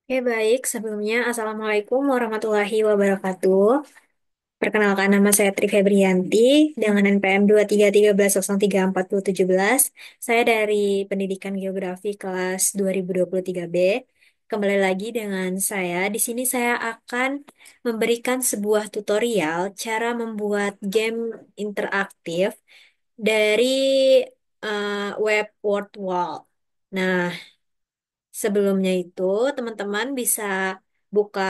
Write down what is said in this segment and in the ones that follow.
Oke, baik. Sebelumnya, Assalamualaikum warahmatullahi wabarakatuh. Perkenalkan, nama saya Tri Febrianti dengan NPM 233110417. Saya dari Pendidikan Geografi kelas 2023B. Kembali lagi dengan saya. Di sini saya akan memberikan sebuah tutorial cara membuat game interaktif dari web Word Wall. Nah, sebelumnya itu, teman-teman bisa buka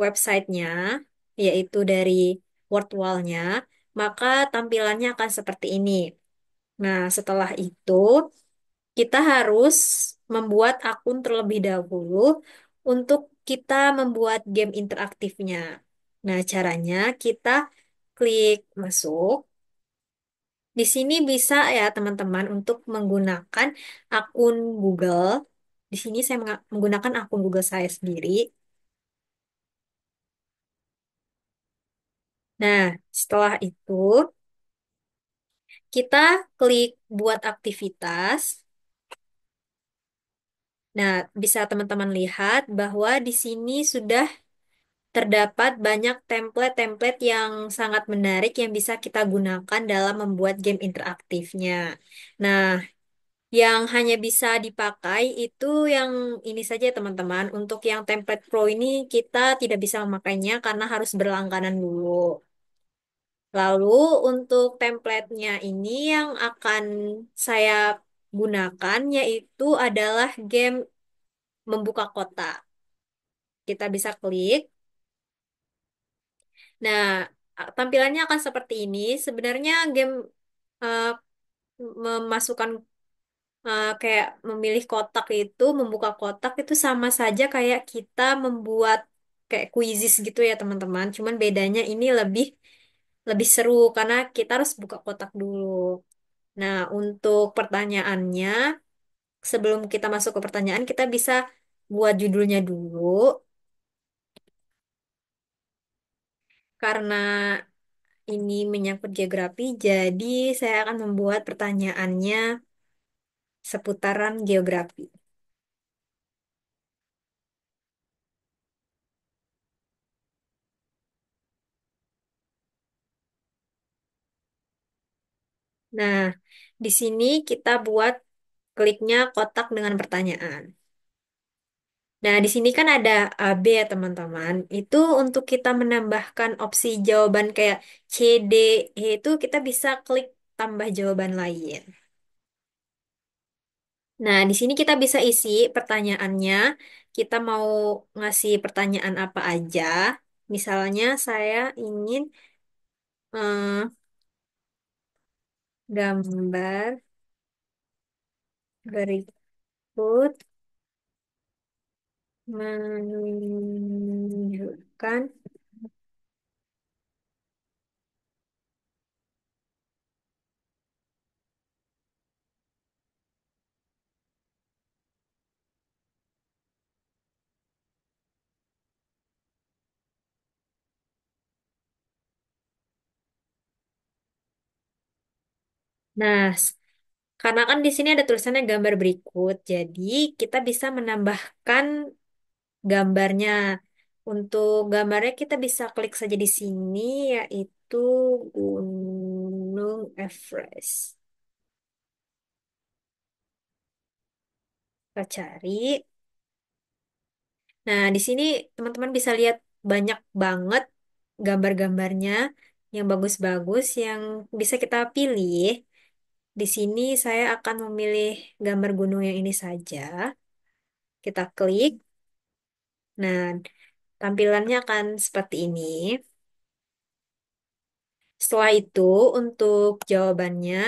websitenya, yaitu dari WordWall-nya, maka tampilannya akan seperti ini. Nah, setelah itu, kita harus membuat akun terlebih dahulu untuk kita membuat game interaktifnya. Nah, caranya kita klik masuk. Di sini bisa ya teman-teman untuk menggunakan akun Google. Di sini saya menggunakan akun Google saya sendiri. Nah, setelah itu kita klik buat aktivitas. Nah, bisa teman-teman lihat bahwa di sini sudah terdapat banyak template-template yang sangat menarik yang bisa kita gunakan dalam membuat game interaktifnya. Nah, yang hanya bisa dipakai itu yang ini saja teman-teman. Untuk yang template Pro ini kita tidak bisa memakainya karena harus berlangganan dulu. Lalu untuk template-nya ini yang akan saya gunakan yaitu adalah game membuka kotak. Kita bisa klik. Nah, tampilannya akan seperti ini. Sebenarnya game eh, memasukkan kayak memilih kotak itu, membuka kotak itu sama saja kayak kita membuat kayak kuisis gitu ya teman-teman. Cuman bedanya ini lebih lebih seru karena kita harus buka kotak dulu. Nah, untuk pertanyaannya, sebelum kita masuk ke pertanyaan, kita bisa buat judulnya dulu karena ini menyangkut geografi. Jadi saya akan membuat pertanyaannya seputaran geografi. Nah, di sini kita buat kliknya kotak dengan pertanyaan. Nah, di sini kan ada A, B ya teman-teman. Itu untuk kita menambahkan opsi jawaban kayak C, D, E itu kita bisa klik tambah jawaban lain. Nah, di sini kita bisa isi pertanyaannya. Kita mau ngasih pertanyaan apa aja. Misalnya saya ingin eh, gambar berikut menunjukkan. Nah, karena kan di sini ada tulisannya gambar berikut, jadi kita bisa menambahkan gambarnya. Untuk gambarnya kita bisa klik saja di sini, yaitu Gunung Everest. Kita cari. Nah, di sini teman-teman bisa lihat banyak banget gambar-gambarnya yang bagus-bagus yang bisa kita pilih. Di sini saya akan memilih gambar gunung yang ini saja. Kita klik. Nah, tampilannya akan seperti ini. Setelah itu, untuk jawabannya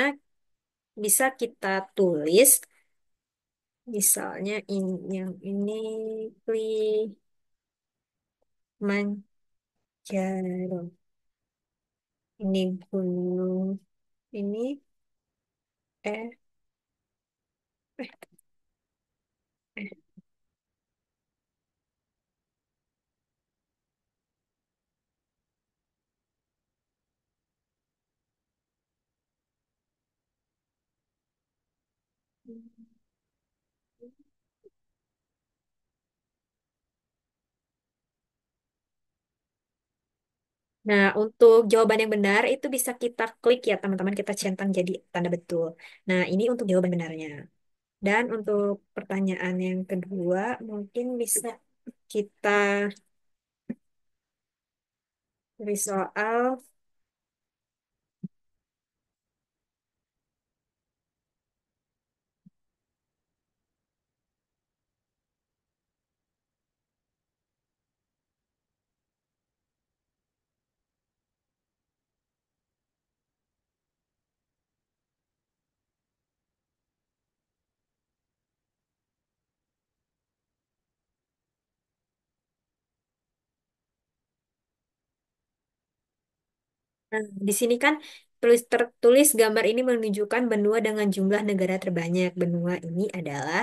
bisa kita tulis. Misalnya yang ini Kilimanjaro. Ini gunung ini eh eh eh. Nah, untuk jawaban yang benar itu bisa kita klik ya teman-teman, kita centang jadi tanda betul. Nah, ini untuk jawaban benarnya. Dan untuk pertanyaan yang kedua, mungkin bisa kita beri soal. Nah, di sini kan tertulis gambar ini menunjukkan benua dengan jumlah negara terbanyak. Benua ini adalah,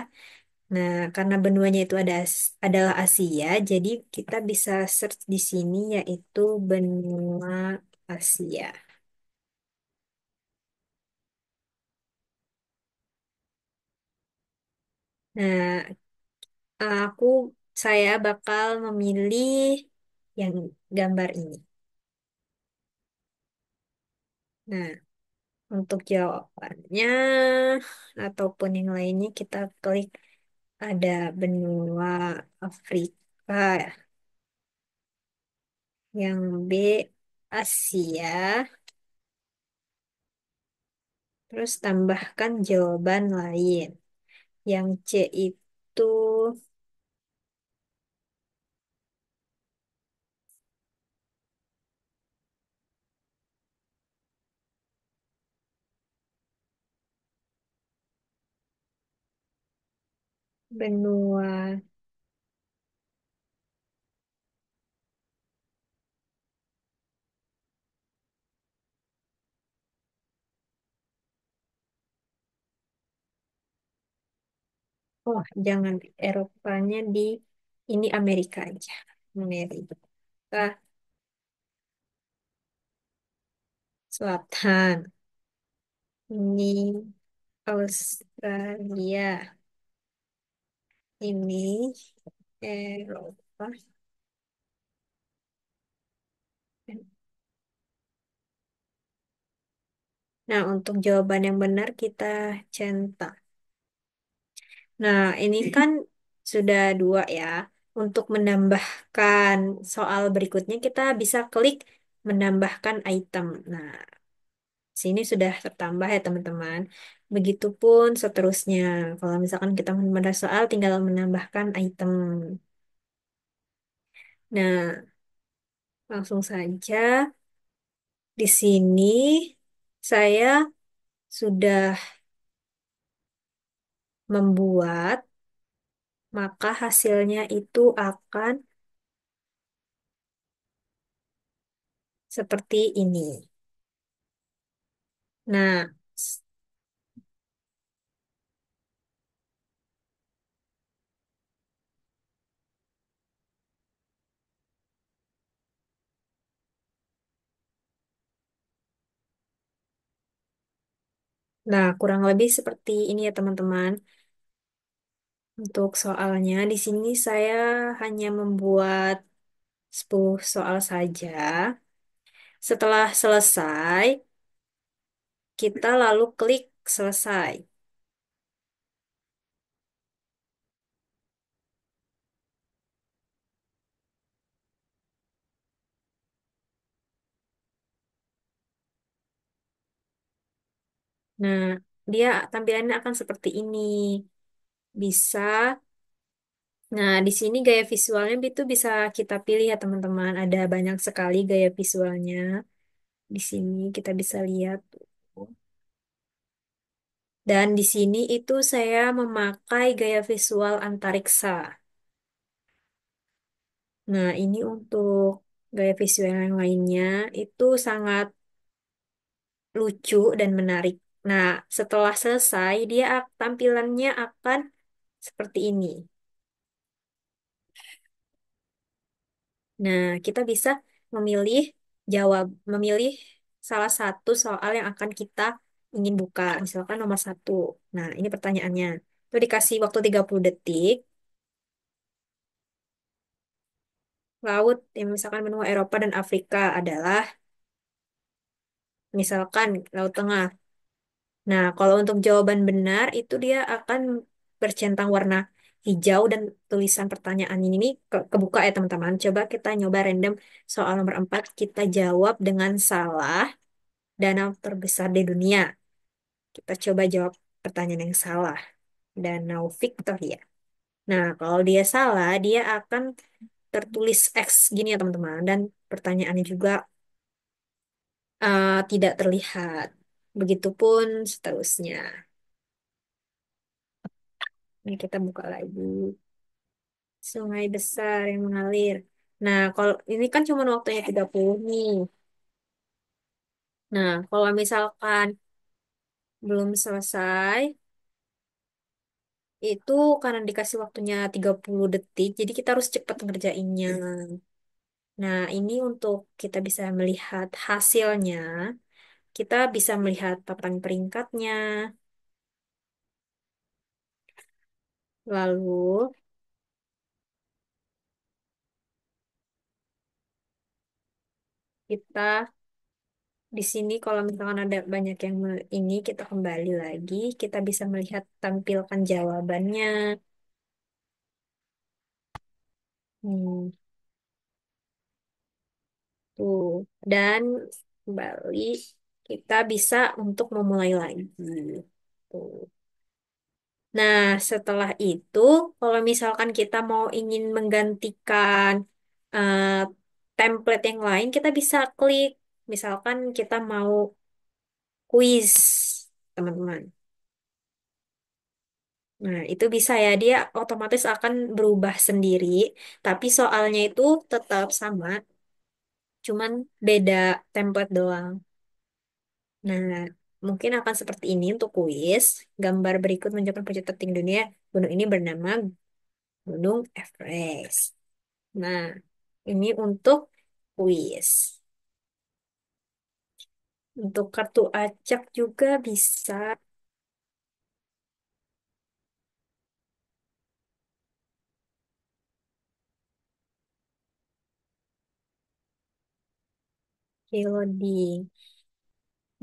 nah karena benuanya itu adalah Asia, jadi kita bisa search di sini yaitu benua Asia. Nah, aku saya bakal memilih yang gambar ini. Nah, untuk jawabannya ataupun yang lainnya kita klik ada benua Afrika, yang B Asia, terus tambahkan jawaban lain. Yang C itu benua. Oh, jangan Eropanya di ini Amerika aja. Amerika Selatan. Ini Australia. Ini Eropa. Nah, untuk jawaban yang benar kita centang. Nah, ini kan sudah dua ya. Untuk menambahkan soal berikutnya kita bisa klik menambahkan item. Nah, sini sudah tertambah ya teman-teman. Begitupun seterusnya. Kalau misalkan kita menambah soal tinggal menambahkan item. Nah, langsung saja di sini saya sudah membuat, maka hasilnya itu akan seperti ini. Nah, nah, kurang lebih seperti ini ya teman-teman. Untuk soalnya di sini saya hanya membuat 10 soal saja. Setelah selesai, kita lalu klik selesai. Nah, dia tampilannya akan seperti ini. Bisa. Nah, di sini gaya visualnya itu bisa kita pilih ya teman-teman. Ada banyak sekali gaya visualnya. Di sini kita bisa lihat. Dan di sini itu saya memakai gaya visual antariksa. Nah, ini untuk gaya visual yang lainnya itu sangat lucu dan menarik. Nah, setelah selesai, dia tampilannya akan seperti ini. Nah, kita bisa memilih memilih salah satu soal yang akan kita ingin buka. Misalkan nomor satu. Nah, ini pertanyaannya. Itu dikasih waktu 30 detik. laut yang misalkan benua Eropa dan Afrika adalah misalkan Laut Tengah. Nah, kalau untuk jawaban benar itu dia akan bercentang warna hijau dan tulisan pertanyaan ini nih kebuka ya teman-teman. Coba kita nyoba random soal nomor 4 kita jawab dengan salah. Danau terbesar di dunia. Kita coba jawab pertanyaan yang salah. Danau Victoria. Nah, kalau dia salah, dia akan tertulis X gini ya teman-teman. Dan pertanyaannya juga tidak terlihat. Begitupun seterusnya. Ini kita buka lagi. Sungai besar yang mengalir. Nah, kalau ini kan cuma waktunya 30 nih. Nah, kalau misalkan belum selesai, itu karena dikasih waktunya 30 detik, jadi kita harus cepat ngerjainnya. Nah, ini untuk kita bisa melihat hasilnya, kita bisa melihat papan peringkatnya, lalu kita di sini kalau misalkan ada banyak yang ini, kita kembali lagi, kita bisa melihat tampilkan jawabannya. Hmm, tuh. Dan kembali, kita bisa untuk memulai lagi. Tuh. Nah, setelah itu, kalau misalkan kita mau ingin menggantikan eh, template yang lain, kita bisa klik. Misalkan kita mau quiz, teman-teman. Nah, itu bisa ya, dia otomatis akan berubah sendiri, tapi soalnya itu tetap sama, cuman beda template doang. Nah, mungkin akan seperti ini untuk quiz. Gambar berikut menunjukkan puncak tertinggi dunia. Gunung ini bernama Gunung Everest. Nah, ini untuk kuis. Untuk kartu acak juga bisa loading.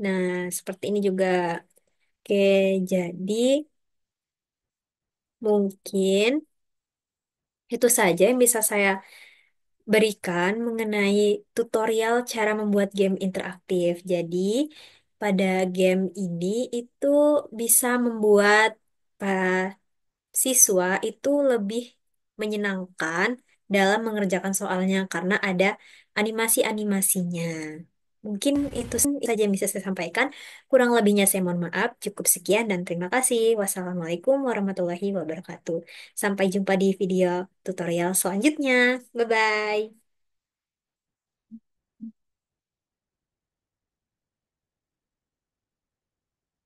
Nah, seperti ini juga. Oke, jadi mungkin itu saja yang bisa saya berikan mengenai tutorial cara membuat game interaktif. Jadi, pada game ini itu bisa membuat siswa itu lebih menyenangkan dalam mengerjakan soalnya karena ada animasi-animasinya. Mungkin itu saja yang bisa saya sampaikan. Kurang lebihnya saya mohon maaf. Cukup sekian dan terima kasih. Wassalamualaikum warahmatullahi wabarakatuh. Sampai jumpa di video tutorial selanjutnya. Bye-bye.